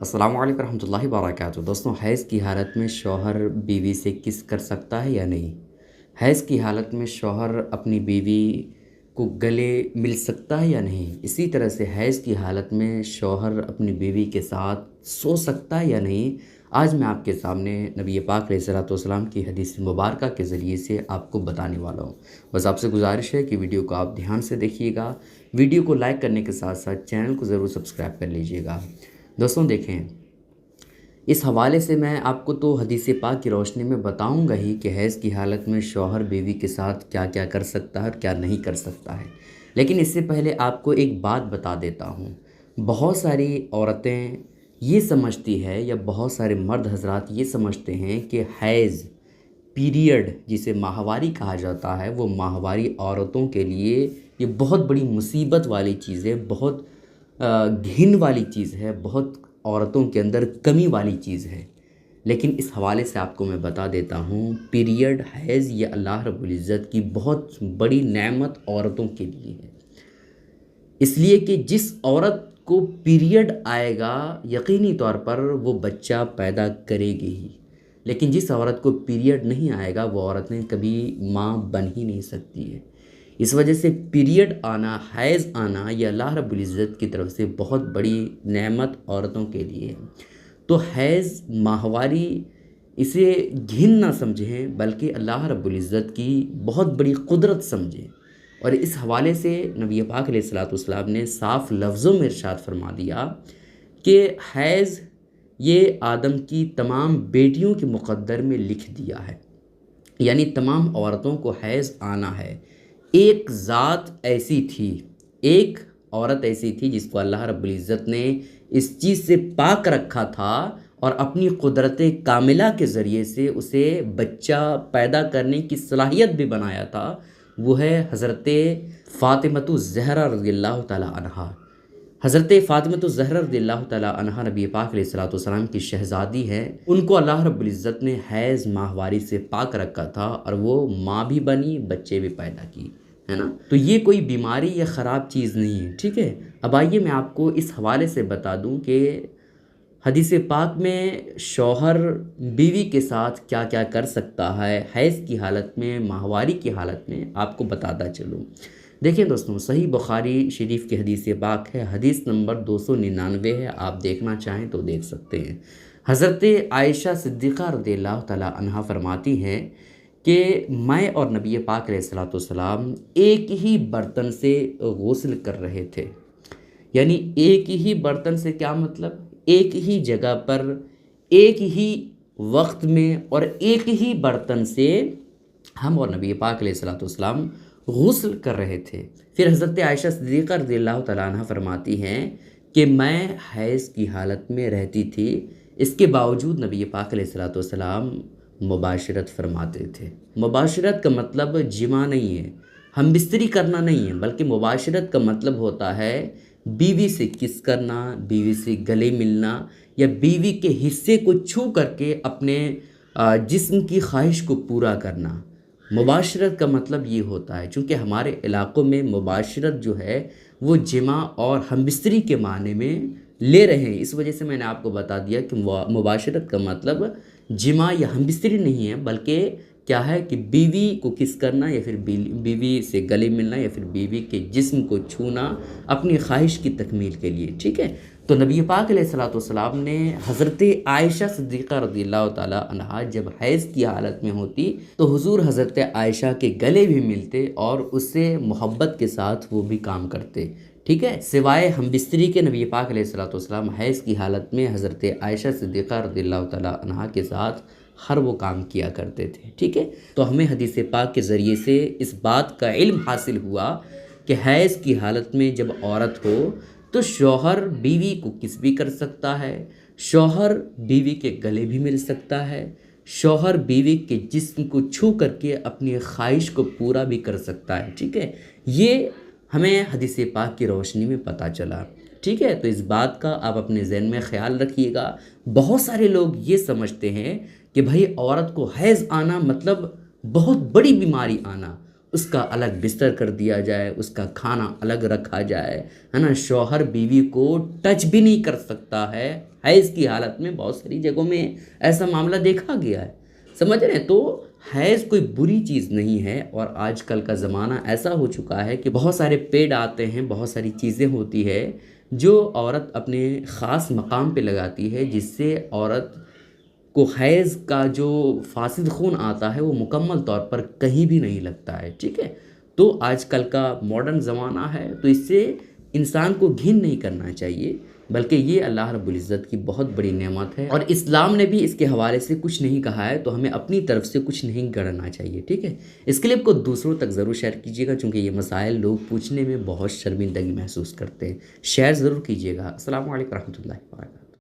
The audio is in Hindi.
अस्सलाम वालेकुम रहमतुल्लाहि वबरकातुहू। दोस्तों, हैज़ की हालत में शौहर बीवी से किस कर सकता है या नहीं? हैज़ की हालत में शौहर अपनी बीवी को गले मिल सकता है या नहीं? इसी तरह से हैज़ की हालत में शौहर अपनी बीवी के साथ सो सकता है या नहीं? आज मैं आपके सामने नबी पाक अलैहिस्सलातु वस्सलाम की हदीस मुबारका के ज़रिए से आपको बताने वाला हूँ। बस आपसे गुज़ारिश है कि वीडियो को आप ध्यान से देखिएगा। वीडियो को लाइक करने के साथ साथ चैनल को ज़रूर सब्सक्राइब कर लीजिएगा। दोस्तों देखें, इस हवाले से मैं आपको तो हदीस पाक की रोशनी में बताऊंगा ही कि हैज़ की हालत में शौहर बीवी के साथ क्या क्या कर सकता है और क्या नहीं कर सकता है। लेकिन इससे पहले आपको एक बात बता देता हूँ। बहुत सारी औरतें ये समझती है या बहुत सारे मर्द हजरात ये समझते हैं कि हैज़ पीरियड जिसे माहवारी कहा जाता है, वो माहवारी औरतों के लिए ये बहुत बड़ी मुसीबत वाली चीज़ है, बहुत घिन वाली चीज़ है, बहुत औरतों के अंदर कमी वाली चीज़ है। लेकिन इस हवाले से आपको मैं बता देता हूँ, पीरियड हैज़ ये अल्लाह रब्बुल इज़्ज़त की बहुत बड़ी नेमत औरतों के लिए है। इसलिए कि जिस औरत को पीरियड आएगा यकीनी तौर पर वो बच्चा पैदा करेगी ही। लेकिन जिस औरत को पीरियड नहीं आएगा वो औरतें कभी माँ बन ही नहीं सकती है। इस वजह से पीरियड आना, हैज़ आना, यह अल्लाह रब्बुल इज़्ज़त की तरफ से बहुत बड़ी नेमत औरतों के लिए है। तो हैज़ माहवारी इसे घिन ना समझें, बल्कि अल्लाह रब्बुल इज़्ज़त की बहुत बड़ी कुदरत समझें। और इस हवाले से नबी पाक अलैहिस्सलातु वस्सलाम ने साफ़ लफ्ज़ों में इरशाद फरमा दिया कि हैज़ ये आदम की तमाम बेटियों के मुक़द्दर में लिख दिया है, यानी तमाम औरतों को हैज़ आना है। एक ज़ात ऐसी थी, एक औरत ऐसी थी जिसको अल्लाह रब्बुल इज़्ज़त ने इस चीज़ से पाक रखा था और अपनी कुदरत कामिला के ज़रिए से उसे बच्चा पैदा करने की सलाहियत भी बनाया था। वो है हज़रत फ़ातिमतु ज़हरा रज़ियल्लाहु ताला अन्हा। हज़रत फ़ातिमतु ज़हरा रज़ियल्लाहु ताला अन्हा नबी पाक अलैहिस्सलातु वस्सलाम की शहज़ादी हैं। उनको अल्लाह रब्बुल इज़्ज़त ने हैज़ माहवारी से पाक रखा था और वो माँ भी बनी, बच्चे भी पैदा की, है ना। तो ये कोई बीमारी या ख़राब चीज़ नहीं है, ठीक है। अब आइए मैं आपको इस हवाले से बता दूं कि हदीस पाक में शौहर बीवी के साथ क्या क्या कर सकता है हैज़ की हालत में, माहवारी की हालत में, आपको बताता चलूँ। देखिए दोस्तों, सही बुखारी शरीफ की हदीस पाक है, हदीस नंबर 299 है। आप देखना चाहें तो देख सकते हैं। हज़रत आयशा सिद्दीक़ा रज़ियल्लाहु ताला अन्हा फरमाती हैं कि मैं और नबी पाक अलैहिस्सलातु वस्सलाम एक ही बर्तन से गुस्ल कर रहे थे। यानी एक ही बर्तन से क्या मतलब, एक ही जगह पर, एक ही वक्त में और एक ही बर्तन से हम और नबी पाक अलैहिस्सलातु वस्सलाम गुस्ल कर रहे थे। फिर हज़रत आयशा सिद्दीक़ा रज़ियल्लाहु तआला अन्हा फरमाती हैं कि मैं हैज़ की हालत में रहती थी, इसके बावजूद नबी पाक अलैहिस्सलातु वस्सलाम मुबाशरत फरमाते थे। मुबाशरत का मतलब जिमा नहीं है, हम बिस्तरी करना नहीं है, बल्कि मुबाशरत का मतलब होता है बीवी से किस करना, बीवी से गले मिलना या बीवी के हिस्से को छू करके अपने जिस्म की ख्वाहिश को पूरा करना। मुबाशरत का मतलब ये होता है, चूँकि हमारे इलाक़ों में मुबाशरत जो है वो जिमा और हमबिस्तरी के माने में ले रहे हैं। इस वजह से मैंने आपको बता दिया कि मुबाशरत का मतलब जिमा या हमबिस्तरी नहीं है, बल्कि क्या है कि बीवी को किस करना या फिर बीवी से गले मिलना या फिर बीवी के जिस्म को छूना अपनी ख्वाहिश की तकमील के लिए, ठीक है। तो नबी पाक अलैहिस्सलातु वस्सलाम ने हज़रत आयशा सिद्दीक़ा रज़ियल्लाहु ताला अन्हा जब हैज़ की हालत में होती तो हुज़ूर हज़रत आयशा के गले भी मिलते और उससे मोहब्बत के साथ वो भी काम करते, ठीक है। सिवाय हम बिस्तरी के नबी पाक अलैहिस्सलातु वस्सलाम हैज़ की हालत में हज़रत आयशा सिद्दीक़ा रज़ियल्लाहु ताला अन्हा के साथ हर वो काम किया करते थे, ठीक है। तो हमें हदीस पाक के ज़रिए से इस बात का इल्म हासिल हुआ कि हैज़ की हालत में जब औरत हो तो शौहर बीवी को किस भी कर सकता है, शौहर बीवी के गले भी मिल सकता है, शौहर बीवी के जिस्म को छू करके अपनी ख्वाहिश को पूरा भी कर सकता है, ठीक है। ये हमें हदीस पाक की रोशनी में पता चला, ठीक है। तो इस बात का आप अपने ज़हन में ख्याल रखिएगा। बहुत सारे लोग ये समझते हैं कि भाई औरत को हैज़ आना मतलब बहुत बड़ी बीमारी आना, उसका अलग बिस्तर कर दिया जाए, उसका खाना अलग रखा जाए, है ना। शौहर बीवी को टच भी नहीं कर सकता है इसकी हालत में। बहुत सारी जगहों में ऐसा मामला देखा गया है, समझ रहे हैं। तो हैज़ कोई बुरी चीज़ नहीं है, और आजकल का ज़माना ऐसा हो चुका है कि बहुत सारे पेड आते हैं, बहुत सारी चीज़ें होती है जो औरत अपने ख़ास मकाम पे लगाती है, जिससे औरत को हैज़ का जो फासिद खून आता है वो मुकम्मल तौर पर कहीं भी नहीं लगता है, ठीक है। तो आजकल का मॉडर्न ज़माना है, तो इससे इंसान को घिन नहीं करना चाहिए, बल्कि ये अल्लाह रब्बुल इज़्ज़त की बहुत बड़ी नेमत है, और इस्लाम ने भी इसके हवाले से कुछ नहीं कहा है, तो हमें अपनी तरफ से कुछ नहीं करना चाहिए, ठीक है। इसके लिए आपको दूसरों तक ज़रूर शेयर कीजिएगा, चूँकि ये मसाइल लोग पूछने में बहुत शर्मिंदगी महसूस करते हैं। शेयर ज़रूर कीजिएगा। अस्सलामु अलैकुम रहमतुल्लाहि व बरकातहू।